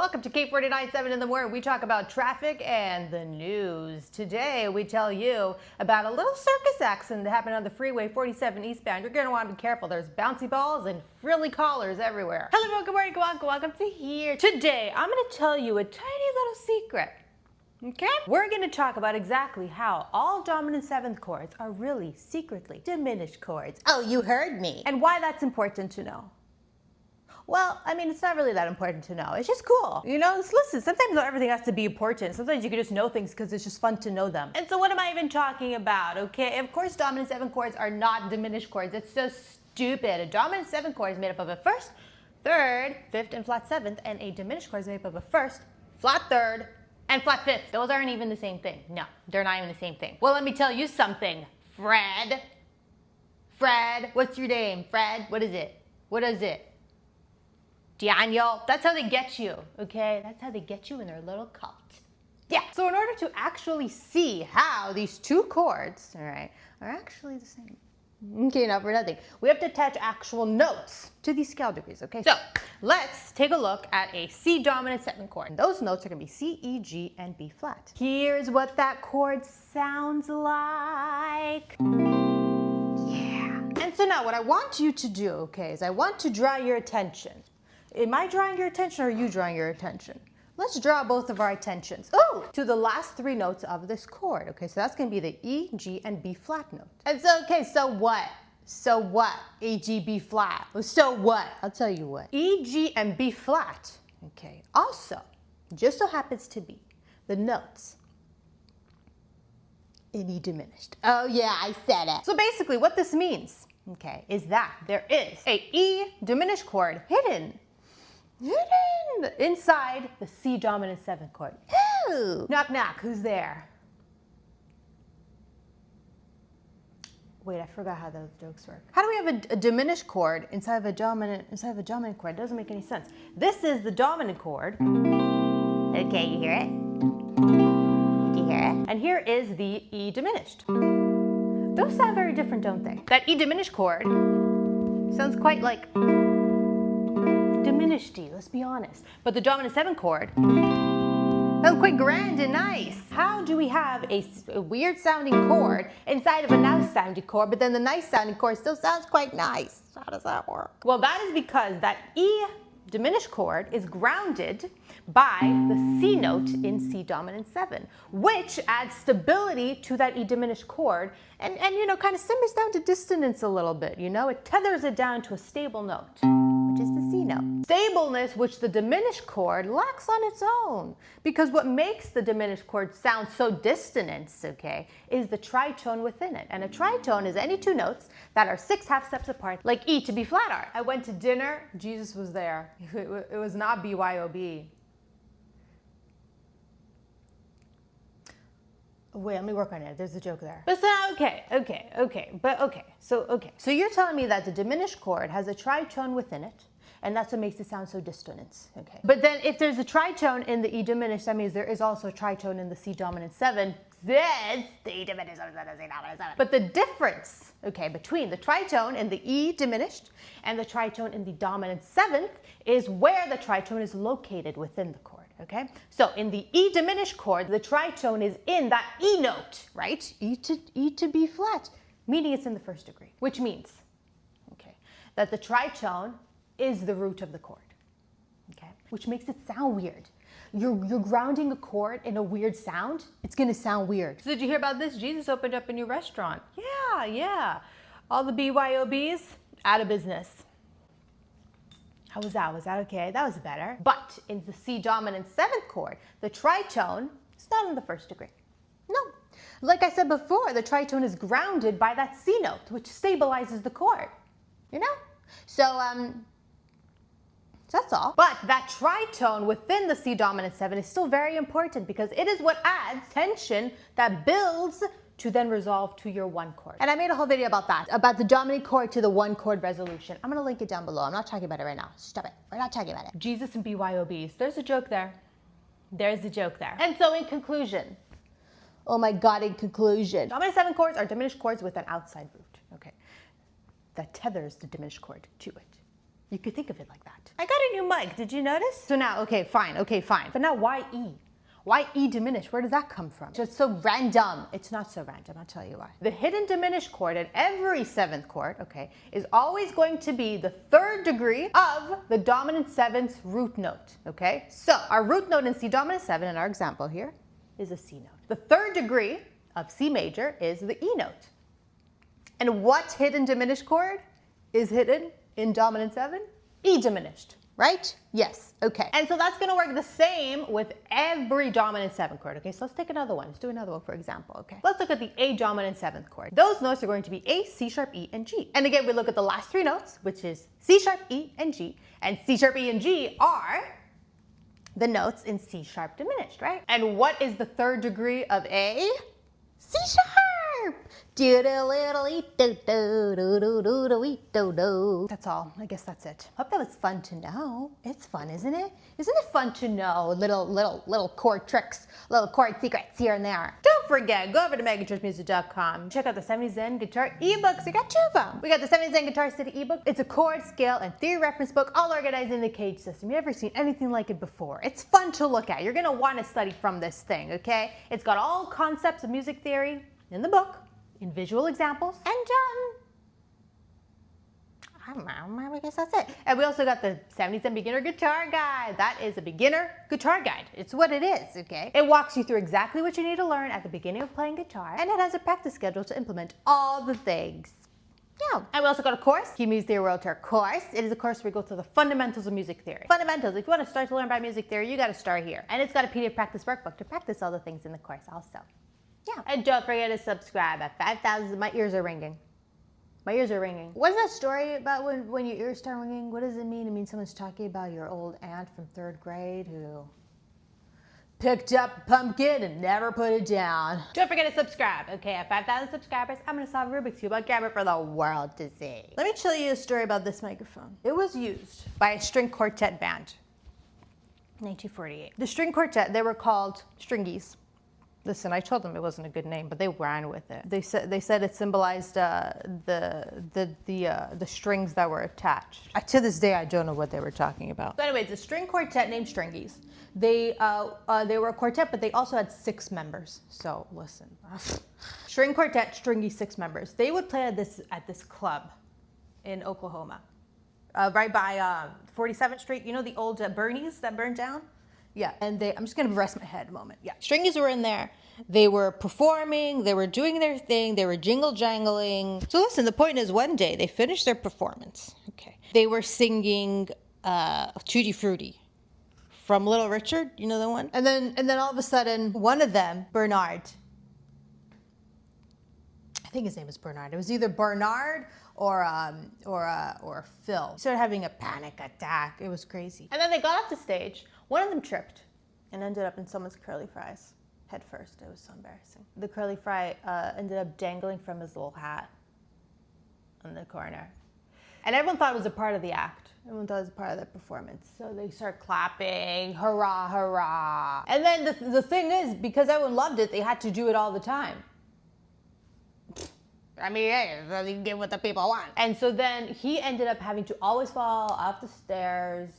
Welcome to K49.7 in the Morning. We talk about traffic and the news. Today we tell you about a little circus accident that happened on the freeway 47 eastbound. You're going to want to be careful. There's bouncy balls and frilly collars everywhere. Hello everyone, good morning, welcome to here. Today I'm going to tell you a tiny little secret. Okay? We're going to talk about exactly how all dominant 7th chords are really secretly diminished chords. Oh, you heard me. And why that's important to know. Well, I mean, it's not really that important to know. It's just cool. You know, listen, sometimes not everything has to be important. Sometimes you can just know things because it's just fun to know them. And so what am I even talking about, okay? Of course, dominant 7 chords are not diminished chords. It's so stupid. A dominant 7 chord is made up of a first, third, fifth, and flat 7th, and a diminished chord is made up of a first, flat 3rd, and flat 5th. Those aren't even the same thing. No, they're not even the same thing. Well, let me tell you something, Fred. Fred, what's your name? Fred, what is it? What is it? Daniel, that's how they get you, okay? That's how they get you in their little cult. Yeah, so in order to actually see how these two chords, all right, are actually the same. Okay, not for nothing. We have to attach actual notes to these scale degrees, okay? So let's take a look at a C dominant 7 chord. And those notes are gonna be C, E, G, and B flat. Here's what that chord sounds like. Yeah. And so now what I want you to do, okay, is I want to draw your attention. Am I drawing your attention or are you drawing your attention? Let's draw both of our attentions. Oh, to the last 3 notes of this chord. Okay, so that's gonna be the E, G, and B flat note. And so, okay, so what? So what? E, G, B flat. So what? I'll tell you what. E, G, and B flat, okay, also just so happens to be the notes in E diminished. Oh yeah, I said it. So basically what this means, okay, is that there is a E diminished chord hidden inside the C dominant 7th chord. Ooh. Knock knock, who's there? Wait, I forgot how those jokes work. How do we have a diminished chord inside of a dominant chord? It doesn't make any sense. This is the dominant chord. Okay, you hear it? You hear it? And here is the E diminished. Those sound very different, don't they? That E diminished chord sounds quite like diminished-y, let's be honest. But the dominant 7 chord sounds quite grand and nice. How do we have a weird sounding chord inside of a nice sounding chord, but then the nice sounding chord still sounds quite nice? How does that work? Well, that is because that E diminished chord is grounded by the C note in C dominant 7, which adds stability to that E diminished chord and you know, kind of simmers down to dissonance a little bit, you know? It tethers it down to a stable note, which is the C note. Stableness, which the diminished chord lacks on its own, because what makes the diminished chord sound so dissonant, okay, is the tritone within it. And a tritone is any 2 notes that are 6 half steps apart, like E to B flat are. I went to dinner, Jesus was there. It was not BYOB. Wait, let me work on it. There's a joke there. But so, okay. So you're telling me that the diminished chord has a tritone within it, and that's what makes it sound so dissonant, okay? But then if there's a tritone in the E diminished, that means there is also a tritone in the C dominant 7. Then the E diminished, the C dominant 7. But the difference, okay, between the tritone in the E diminished and the tritone in the dominant 7th is where the tritone is located within the chord. Okay, so in the E diminished chord, the tritone is in that E note, right? E to B flat, meaning it's in the 1st degree, which means, okay, that the tritone is the root of the chord, okay, which makes it sound weird. You're grounding a chord in a weird sound, it's gonna sound weird. So did you hear about this? Jesus opened up a new restaurant. Yeah. All the BYOBs, out of business. How was that? Was that okay? That was better. But in the C dominant 7th chord, the tritone is not in the 1st degree. No. Like I said before, the tritone is grounded by that C note, which stabilizes the chord. You know? So that's all. But that tritone within the C dominant 7 is still very important because it is what adds tension that builds to then resolve to your 1 chord. And I made a whole video about that, about the dominant chord to the 1 chord resolution. I'm gonna link it down below. I'm not talking about it right now. Stop it. We're not talking about it. Jesus and BYOBs. There's a joke there. There's a joke there. And so in conclusion, oh my God, in conclusion, dominant 7 chords are diminished chords with an outside root, okay, that tethers the diminished chord to it. You could think of it like that. I got a new mic, did you notice? So now, okay, fine. But now why E? Why E diminished? Where does that come from? Just so random. It's not so random, I'll tell you why. The hidden diminished chord in every 7th chord, okay, is always going to be the 3rd degree of the dominant 7th root note, okay? So our root note in C dominant 7 in our example here is a C note. The 3rd degree of C major is the E note. And what hidden diminished chord is hidden in dominant 7? E diminished. Right? Yes. Okay. And so that's going to work the same with every dominant 7th chord. Okay, so let's take another one. Let's do another one for example. Okay. Let's look at the A dominant 7th chord. Those notes are going to be A, C sharp, E, and G. And again, we look at the last 3 notes, which is C sharp, E, and G. And C sharp, E, and G are the notes in C sharp diminished, right? And what is the 3rd degree of A? C sharp. That's all. I guess that's it. Hope that was fun to know. It's fun, isn't it? Isn't it fun to know little chord tricks, little chord secrets here and there? Don't forget, go over to meganchurchmusic.com. Check out the 70 Zen Guitar eBooks. We got 2 of them. We got the 70 Zen Guitar Study eBook. It's a chord, scale, and theory reference book, all organized in the cage system. You ever seen anything like it before? It's fun to look at. You're gonna want to study from this thing, okay? It's got all concepts of music theory in the book, in visual examples, and I guess that's it. And we also got the 70 Zen Beginner Guitar Guide. That is a beginner guitar guide. It's what it is, okay? It walks you through exactly what you need to learn at the beginning of playing guitar, and it has a practice schedule to implement all the things. Yeah. And we also got a course, Key Music Theory World Tour course. It is a course where we go through the fundamentals of music theory. Fundamentals. If you want to start to learn about music theory, you got to start here. And it's got a PDF practice workbook to practice all the things in the course also. Yeah. And don't forget to subscribe. At 5,000, my ears are ringing. My ears are ringing. What's that story about when your ears start ringing? What does it mean? It means someone's talking about your old aunt from 3rd grade who picked up a pumpkin and never put it down. Don't forget to subscribe. Okay, at 5,000 subscribers, I'm going to solve Rubik's Cube on camera for the world to see. Let me tell you a story about this microphone. It was used by a string quartet band in 1948. The string quartet, they were called Stringies. Listen, I told them it wasn't a good name, but they ran with it. They said it symbolized the strings that were attached. To this day, I don't know what they were talking about. So anyways, a string quartet named Stringies. They were a quartet, but they also had 6 members. So listen, string quartet, stringy 6 members. They would play at this club in Oklahoma, right by 47th Street. You know the old Bernie's that burned down? Yeah, and I'm just gonna rest my head a moment. Yeah, Stringies were in there. They were performing, they were doing their thing, they were jingle jangling. So listen, the point is one day they finished their performance. Okay. They were singing Tutti Frutti from Little Richard, you know the one? And then all of a sudden, one of them, Bernard, I think his name was Bernard. It was either Bernard or Phil. He started having a panic attack. It was crazy. And then they got off the stage. One of them tripped and ended up in someone's curly fries head first. It was so embarrassing. The curly fry ended up dangling from his little hat in the corner. And everyone thought it was a part of the act. Everyone thought it was a part of the performance. So they start clapping, hurrah, hurrah. And then the thing is, because everyone loved it, they had to do it all the time. I mean, hey, you get what the people want. And so then he ended up having to always fall off the stairs.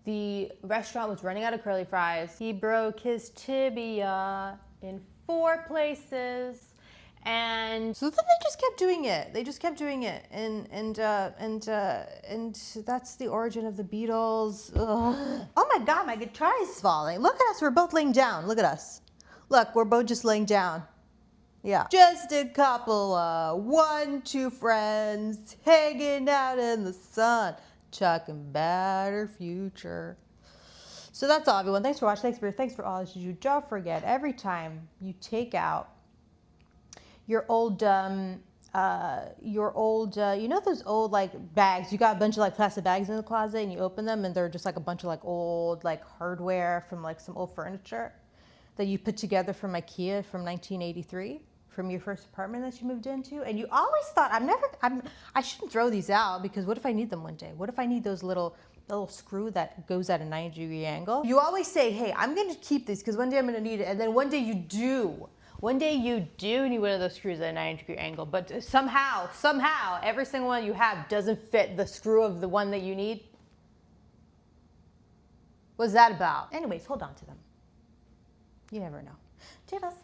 The restaurant was running out of curly fries. He broke his tibia in 4 places. And so then they just kept doing it. They just kept doing it. And that's the origin of the Beatles. Ugh. Oh my God, my guitar is falling. Look at us, we're both laying down. Look at us. Look, we're both just laying down. Yeah. Just a couple of 1-2 friends hanging out in the sun, talking about our future. So that's all, everyone. Thanks for watching. Thanks for all that you do. Don't forget, every time you take out your old, you know those old like bags? You got a bunch of like plastic bags in the closet, and you open them, and they're just like a bunch of like old like hardware from like some old furniture that you put together from IKEA from 1983. From your first apartment that you moved into, and you always thought, I shouldn't throw these out because what if I need them one day? What if I need those little screw that goes at a 90-degree angle? You always say, hey, I'm going to keep these because one day I'm going to need it, and then one day you do. One day you do need one of those screws at a 90-degree angle, but somehow, every single one you have doesn't fit the screw of the one that you need. What's that about? Anyways, hold on to them. You never know. Toodles.